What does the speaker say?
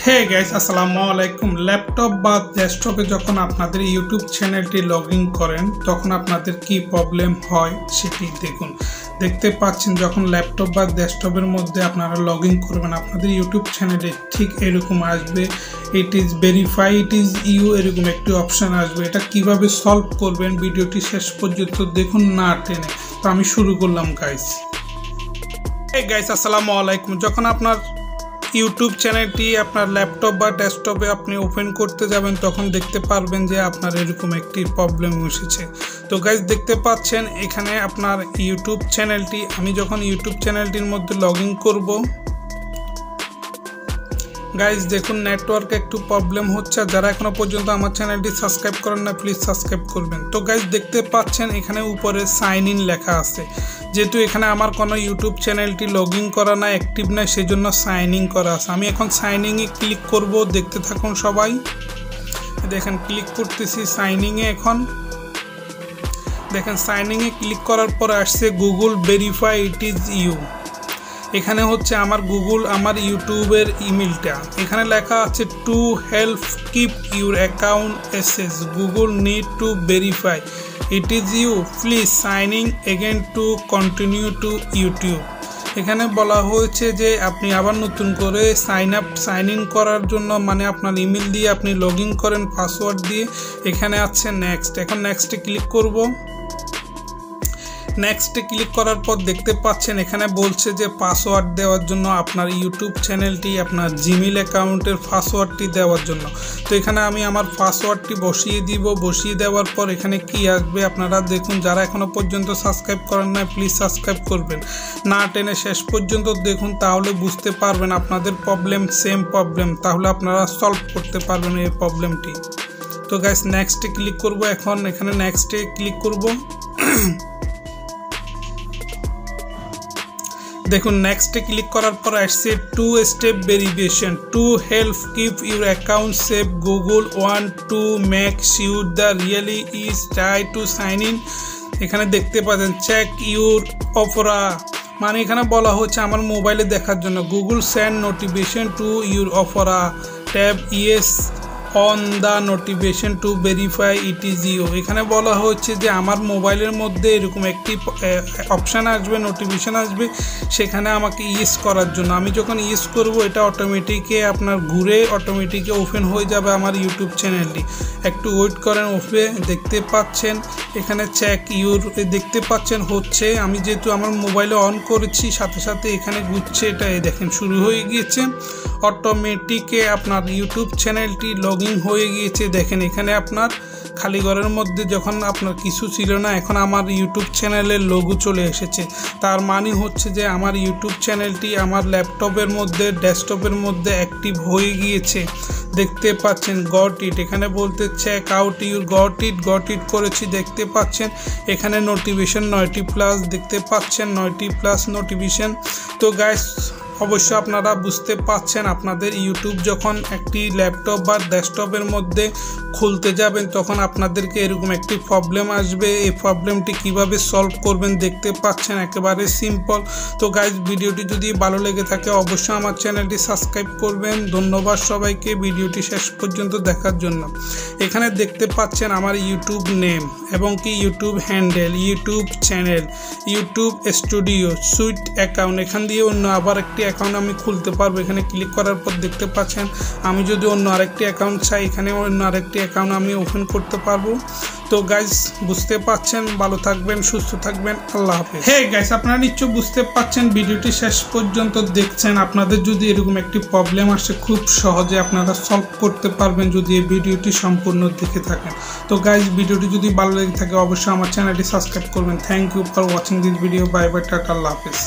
Hey guys আসসালামু আলাইকুম। Laptop বা ডেস্কটপে যখন আপনাদের ইউটিউব চ্যানেলটি লগ ইন করেন তখন আপনাদের কি প্রবলেম হয় সেটি দেখুন। দেখতে পাচ্ছেন যখন ল্যাপটপ বা ডেস্কটপের মধ্যে আপনারা লগ ইন করবেন আপনাদের ইউটিউব চ্যানেলে ঠিক এরকম আসবে, it is verify it is you, এরকম একটি অপশান আসবে। এটা কিভাবে সলভ করবেন ভিডিওটি শেষ পর্যন্ত দেখুন না টেনে। তো আমি শুরু করলাম গাইস। হে গাইস আসসালামু আলাইকুম। যখন আপনার ইউটিউব চ্যানেলটি আপনার ল্যাপটপ বা ডেস্কটপে আপনি ওপেন করতে যাবেন তখন দেখতে পারবেন যে আপনার এরকম একটি প্রবলেম এসেছে। তো গাইস দেখতে পাচ্ছেন এখানে আপনার ইউটিউব চ্যানেলটি, আমি যখন ইউটিউব চ্যানেলটির মধ্যে লগ ইন করবো গাইস দেখুন নেটওয়ার্ক একটু প্রবলেম হচ্ছে। যারা এখনো পর্যন্ত আমার চ্যানেলটি সাবস্ক্রাইব করেন না প্লিজ সাবস্ক্রাইব করবেন। তো গাইস দেখতে পাচ্ছেন এখানে উপরে সাইন ইন লেখা আছে। যেহেতু এখানে আমার কোনো ইউটিউব চ্যানেলটি লগ ইন করা না, অ্যাক্টিভ না, সেই জন্য সাইন ইন করা আছে। আমি এখন সাইন ইনে ক্লিক করব, দেখতে থাকুন সবাই। দেখেন ক্লিক করতেছি সাইন ইনে। এখন দেখেন সাইন ইনে ক্লিক করার পর আসছে Google verify it is you. এখানে হচ্ছে আমার গুগল আমার ইউটিউবের ইমেলটা। এখানে লেখা আছে to help keep your account access Google need to verify it is you please sign in again to continue to YouTube. এখানে বলা হয়েছে যে আপনি আবার নতুন করে সাইন ইন করার জন্য, মানে আপনার ইমেল দিয়ে আপনি লগ ইন করেন পাসওয়ার্ড দিয়ে। এখানে আছে নেক্সট। এখন নেক্সটে ক্লিক করব। নেক্সটে ক্লিক করার পর দেখতে পাচ্ছেন এখানে বলছে যে পাসওয়ার্ড দেওয়ার জন্য আপনার ইউটিউব চ্যানেলটি আপনার জিমেল অ্যাকাউন্টের পাসওয়ার্ডটি দেওয়ার জন্য। তো এখানে আমি আমার পাসওয়ার্ডটি বসিয়ে দিব। বসিয়ে দেওয়ার পর এখানে কি আসবে আপনারা দেখুন। যারা এখনও পর্যন্ত সাবস্ক্রাইব করেন না প্লিজ সাবস্ক্রাইব করবেন, না টেনে শেষ পর্যন্ত দেখুন, তাহলে বুঝতে পারবেন আপনাদের প্রবলেম সেম প্রবলেম, তাহলে আপনারা সলভ করতে পারবেন এই প্রবলেমটি। তো গাইস নেক্সটে ক্লিক করব। এখন এখানে নেক্সটে ক্লিক করব। দেখুন নেক্সটে ক্লিক করার পর আসছে two step verification to help keep your account safe Google ওয়ান to make sure the really is try to sign in. এখানে দেখতে পাচ্ছেন চেক ইউর অফরা, মানে এখানে বলা হচ্ছে আমার মোবাইলে দেখার জন্য Google send notification to your other tab yes on the notification to verify it is you. এখানে বলা হচ্ছে যে আমার মোবাইলের মধ্যে এরকম একটি অপশান আসবে, নোটিফিকেশান আসবে, সেখানে আমাকে ইউজ করার জন্য। আমি যখন ইউজ করব এটা অটোমেটিকে আপনার ঘুরে অটোমেটিকে ওপেন হয়ে যাবে আমার ইউটিউব চ্যানেলটি। একটু ওয়েট করেন। ওপে দেখতে পাচ্ছেন এখানে চেক ইউর দেখতে পাচ্ছেন হচ্ছে। আমি যেহেতু আমার মোবাইলে অন করেছি সাথে সাথে এখানে ঘুরছে, এটা দেখেন শুরু হয়ে গিয়েছে অটোমেটিকে আপনার ইউটিউব চ্যানেলটি লগ ইন হয়ে গিয়েছে। দেখেন এখানে আপনার খালি ঘরের মধ্যে যখন আপনার কিছু ছিল না, এখন আমার ইউটিউব চ্যানেলের লোগো চলে এসেছে। তার মানে হচ্ছে যে আমার ইউটিউব চ্যানেলটি আমার ল্যাপটপের মধ্যে ডেস্কটপের মধ্যে অ্যাক্টিভ হয়ে গিয়েছে। দেখতে পাচ্ছেন গট ইট, এখানে বলতে check out your got it করেছি। দেখতে পাচ্ছেন এখানে নোটিফিকেশন 9টি প্লাস দেখতে পাচ্ছেন 9টি প্লাস নোটিফিকেশন। তো গাইস অবশ্যই আপনারা বুঝতে পাচ্ছেন আপনাদের ইউটিউব যখন একটি ল্যাপটপ বা ডেস্কটপের মধ্যে খুলতে যাবেন তখন আপনাদেরকে এরকম একটি প্রবলেম আসবে। এই প্রবলেমটি কিভাবে সলভ করবেন দেখতে পাচ্ছেন, একেবারে সিম্পল। তো গাইজ ভিডিওটি যদি ভালো লেগে থাকে অবশ্যই আমার চ্যানেলটি সাবস্ক্রাইব করবেন। ধন্যবাদ সবাইকে ভিডিওটি শেষ পর্যন্ত দেখার জন্য। এখানে দেখতে পাচ্ছেন আমার ইউটিউব নেম এবং কি YouTube handle, YouTube channel, YouTube studio, sweet account. এখান দিয়ে অন্য আবার একটি অ্যাকাউন্ট আমি খুলতে পারবো। এখানে ক্লিক করার পর দেখতে পাচ্ছেন আমি যদি অন্য আরেকটি অ্যাকাউন্ট চাই এখানে অন্য আরেকটি অ্যাকাউন্ট আমি ওপেন করতে পারবো। তো গাইস বুঝতে পাচ্ছেন, ভালো থাকবেন, সুস্থ থাকবেন, আল্লাহ হাফেজ। হে গাইস আপনারা নিশ্চয় বুঝতে পাচ্ছেন ভিডিওটি শেষ পর্যন্ত দেখছেন। আপনাদের যদি এরকম একটি প্রবলেম আসে খুব সহজে আপনারা সলভ করতে পারবেন যদি এই ভিডিওটি সম্পূর্ণ দেখে থাকেন। তো গাইস ভিডিওটি যদি ভালো লেগে থাকে অবশ্যই আমার চ্যানেলটি সাবস্ক্রাইব করবেন। Thank you for watching this video. Bye bye, tata, আল্লাহ হাফেজ।